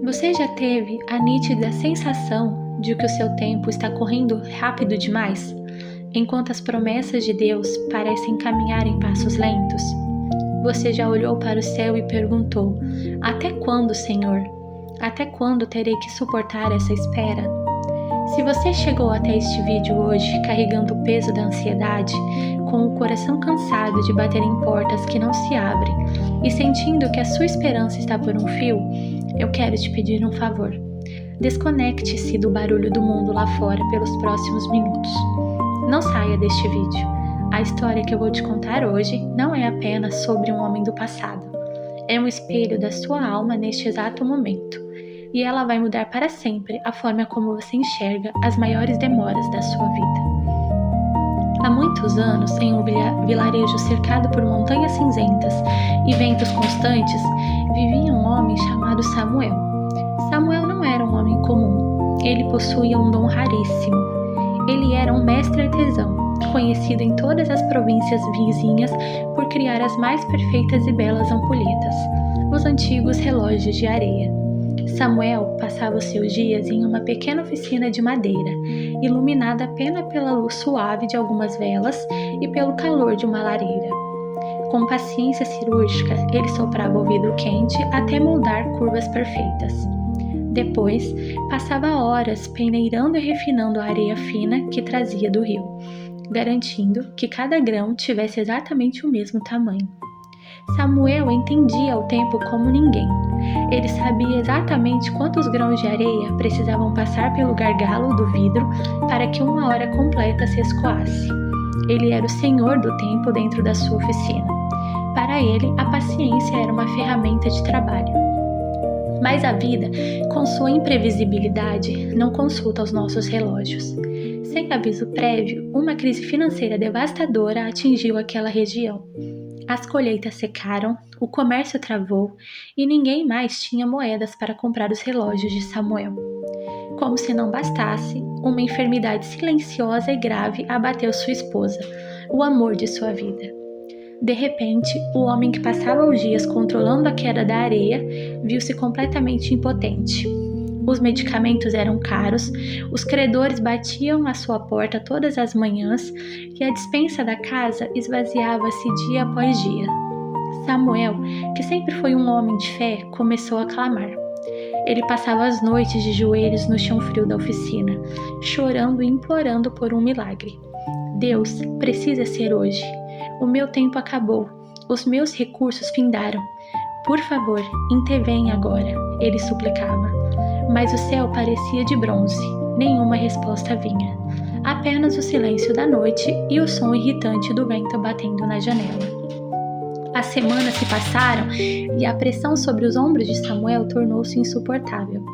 Você já teve a nítida sensação de que o seu tempo está correndo rápido demais, enquanto as promessas de Deus parecem caminhar em passos lentos? Você já olhou para o céu e perguntou: até quando, Senhor? Até quando terei que suportar essa espera? Se você chegou até este vídeo hoje carregando o peso da ansiedade, com o coração cansado de bater em portas que não se abrem e sentindo que a sua esperança está por um fio, eu quero te pedir um favor. Desconecte-se do barulho do mundo lá fora pelos próximos minutos. Não saia deste vídeo. A história que eu vou te contar hoje não é apenas sobre um homem do passado. É um espelho da sua alma neste exato momento. E ela vai mudar para sempre a forma como você enxerga as maiores demoras da sua vida. Há muitos anos, em um vilarejo cercado por montanhas cinzentas e ventos constantes, vivia um homem chamado Samuel. Samuel não era um homem comum. Ele possuía um dom raríssimo. Ele era um mestre artesão, conhecido em todas as províncias vizinhas por criar as mais perfeitas e belas ampulhetas, os antigos relógios de areia. Samuel passava os seus dias em uma pequena oficina de madeira, iluminada apenas pela luz suave de algumas velas e pelo calor de uma lareira. Com paciência cirúrgica, ele soprava o vidro quente até moldar curvas perfeitas. Depois, passava horas peneirando e refinando a areia fina que trazia do rio, garantindo que cada grão tivesse exatamente o mesmo tamanho. Samuel entendia o tempo como ninguém. Ele sabia exatamente quantos grãos de areia precisavam passar pelo gargalo do vidro para que uma hora completa se escoasse. Ele era o senhor do tempo dentro da sua oficina. Para ele, a paciência era uma ferramenta de trabalho. Mas a vida, com sua imprevisibilidade, não consulta os nossos relógios. Sem aviso prévio, uma crise financeira devastadora atingiu aquela região. As colheitas secaram, o comércio travou e ninguém mais tinha moedas para comprar os relógios de Samuel. Como se não bastasse, uma enfermidade silenciosa e grave abateu sua esposa, o amor de sua vida. De repente, o homem que passava os dias controlando a queda da areia viu-se completamente impotente. Os medicamentos eram caros, os credores batiam à sua porta todas as manhãs e a despensa da casa esvaziava-se dia após dia. Samuel, que sempre foi um homem de fé, começou a clamar. Ele passava as noites de joelhos no chão frio da oficina, chorando e implorando por um milagre. Deus, precisa ser hoje. O meu tempo acabou. Os meus recursos findaram. Por favor, intervenha agora, ele suplicava. Mas o céu parecia de bronze. Nenhuma resposta vinha. Apenas o silêncio da noite e o som irritante do vento batendo na janela. As semanas se passaram e a pressão sobre os ombros de Samuel tornou-se insuportável.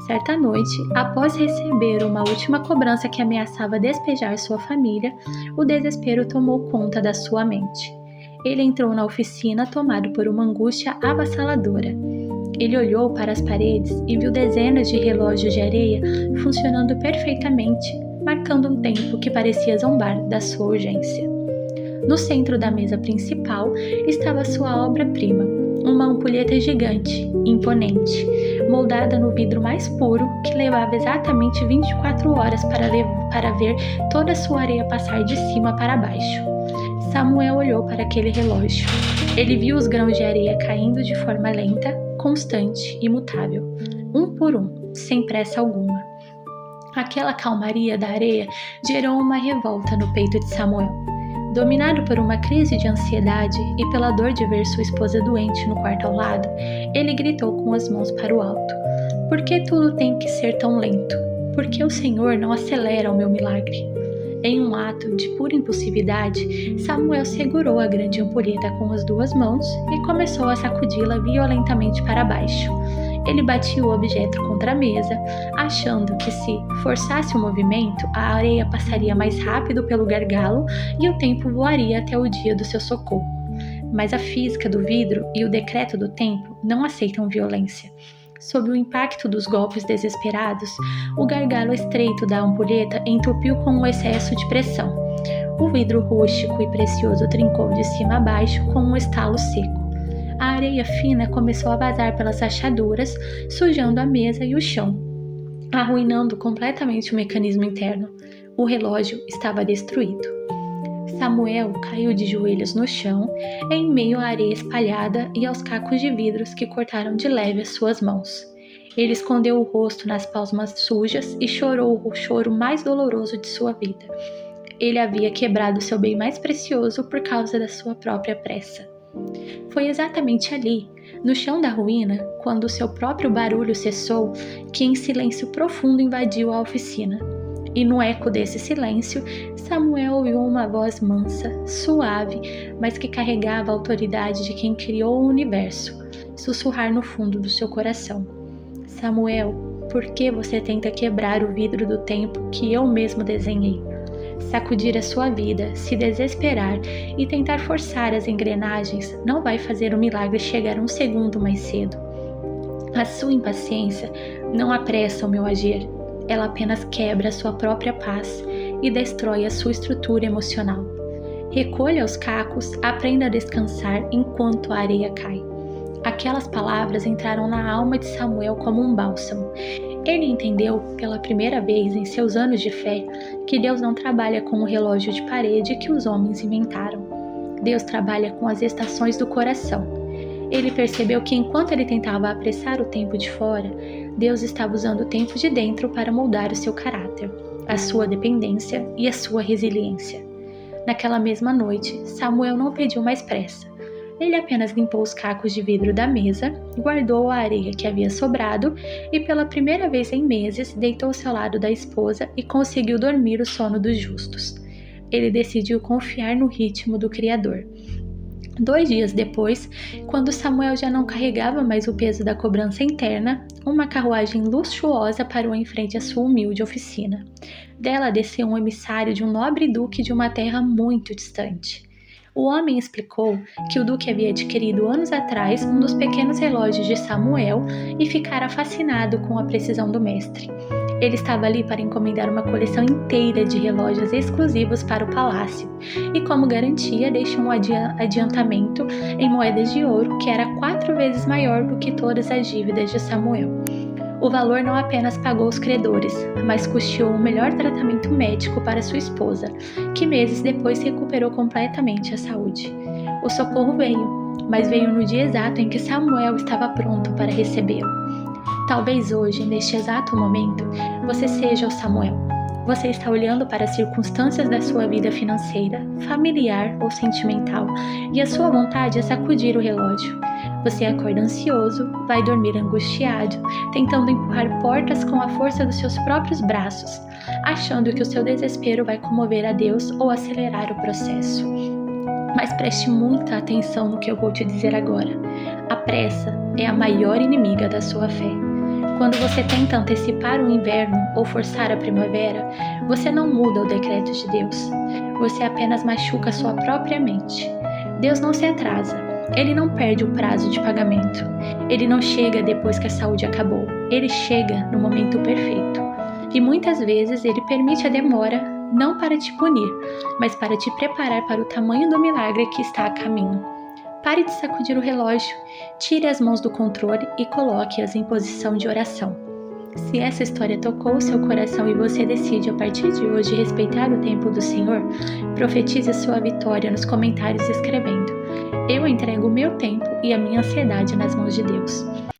Certa noite, após receber uma última cobrança que ameaçava despejar sua família, o desespero tomou conta da sua mente. Ele entrou na oficina tomado por uma angústia avassaladora. Ele olhou para as paredes e viu dezenas de relógios de areia funcionando perfeitamente, marcando um tempo que parecia zombar da sua urgência. No centro da mesa principal estava sua obra-prima, uma ampulheta gigante, imponente, moldada no vidro mais puro que levava exatamente 24 horas para ver toda a sua areia passar de cima para baixo. Samuel olhou para aquele relógio. Ele viu os grãos de areia caindo de forma lenta, constante e imutável, um por um, sem pressa alguma. Aquela calmaria da areia gerou uma revolta no peito de Samuel. Dominado por uma crise de ansiedade e pela dor de ver sua esposa doente no quarto ao lado, ele gritou com as mãos para o alto: "Por que tudo tem que ser tão lento? Por que o Senhor não acelera o meu milagre?" Em um ato de pura impulsividade, Samuel segurou a grande ampulheta com as duas mãos e começou a sacudi-la violentamente para baixo. Ele batia o objeto contra a mesa, achando que se forçasse o movimento, a areia passaria mais rápido pelo gargalo e o tempo voaria até o dia do seu socorro. Mas a física do vidro e o decreto do tempo não aceitam violência. Sob o impacto dos golpes desesperados, o gargalo estreito da ampulheta entupiu com um excesso de pressão. O vidro rústico e precioso trincou de cima a baixo com um estalo seco. a areia fina começou a vazar pelas rachaduras, sujando a mesa e o chão, arruinando completamente o mecanismo interno. O relógio estava destruído. Samuel caiu de joelhos no chão, em meio à areia espalhada e aos cacos de vidros que cortaram de leve as suas mãos. Ele escondeu o rosto nas palmas sujas e chorou o choro mais doloroso de sua vida. Ele havia quebrado seu bem mais precioso por causa da sua própria pressa. Foi exatamente ali, no chão da ruína, quando seu próprio barulho cessou, que em silêncio profundo invadiu a oficina. E no eco desse silêncio, Samuel ouviu uma voz mansa, suave, mas que carregava a autoridade de quem criou o universo, sussurrar no fundo do seu coração. Samuel, por que você tenta quebrar o vidro do tempo que eu mesmo desenhei? Sacudir a sua vida, se desesperar e tentar forçar as engrenagens não vai fazer o milagre chegar um segundo mais cedo. A sua impaciência não apressa o meu agir. Ela apenas quebra a sua própria paz e destrói a sua estrutura emocional. Recolha os cacos, aprenda a descansar enquanto a areia cai. Aquelas palavras entraram na alma de Samuel como um bálsamo. Ele entendeu, pela primeira vez em seus anos de fé, que Deus não trabalha com o relógio de parede que os homens inventaram. Deus trabalha com as estações do coração. Ele percebeu que enquanto ele tentava apressar o tempo de fora, Deus estava usando o tempo de dentro para moldar o seu caráter, a sua dependência e a sua resiliência. Naquela mesma noite, Samuel não pediu mais pressa. Ele apenas limpou os cacos de vidro da mesa, guardou a areia que havia sobrado e, pela primeira vez em meses, deitou-se ao lado da esposa e conseguiu dormir o sono dos justos. Ele decidiu confiar no ritmo do Criador. 2 dias depois, quando Samuel já não carregava mais o peso da cobrança interna, uma carruagem luxuosa parou em frente à sua humilde oficina. Dela desceu um emissário de um nobre duque de uma terra muito distante. O homem explicou que o duque havia adquirido anos atrás um dos pequenos relógios de Samuel e ficara fascinado com a precisão do mestre. Ele estava ali para encomendar uma coleção inteira de relógios exclusivos para o palácio e, como garantia, deixou um adiantamento em moedas de ouro que era 4 vezes maior do que todas as dívidas de Samuel. O valor não apenas pagou os credores, mas custeou o melhor tratamento médico para sua esposa, que meses depois recuperou completamente a saúde. O socorro veio, mas veio no dia exato em que Samuel estava pronto para recebê-lo. Talvez hoje, neste exato momento, você seja o Samuel. Você está olhando para as circunstâncias da sua vida financeira, familiar ou sentimental, e a sua vontade é sacudir o relógio. Você acorda ansioso, vai dormir angustiado, tentando empurrar portas com a força dos seus próprios braços, achando que o seu desespero vai comover a Deus ou acelerar o processo. Mas preste muita atenção no que eu vou te dizer agora. A pressa é a maior inimiga da sua fé. Quando você tenta antecipar o inverno ou forçar a primavera, você não muda o decreto de Deus. Você apenas machuca sua própria mente. Deus não se atrasa. Ele não perde o prazo de pagamento. Ele não chega depois que a saúde acabou. Ele chega no momento perfeito. E muitas vezes ele permite a demora, não para te punir, mas para te preparar para o tamanho do milagre que está a caminho. Pare de sacudir o relógio, tire as mãos do controle e coloque-as em posição de oração. Se essa história tocou o seu coração e você decide a partir de hoje respeitar o tempo do Senhor, profetize a sua vitória nos comentários escrevendo: Eu entrego o meu tempo e a minha ansiedade nas mãos de Deus.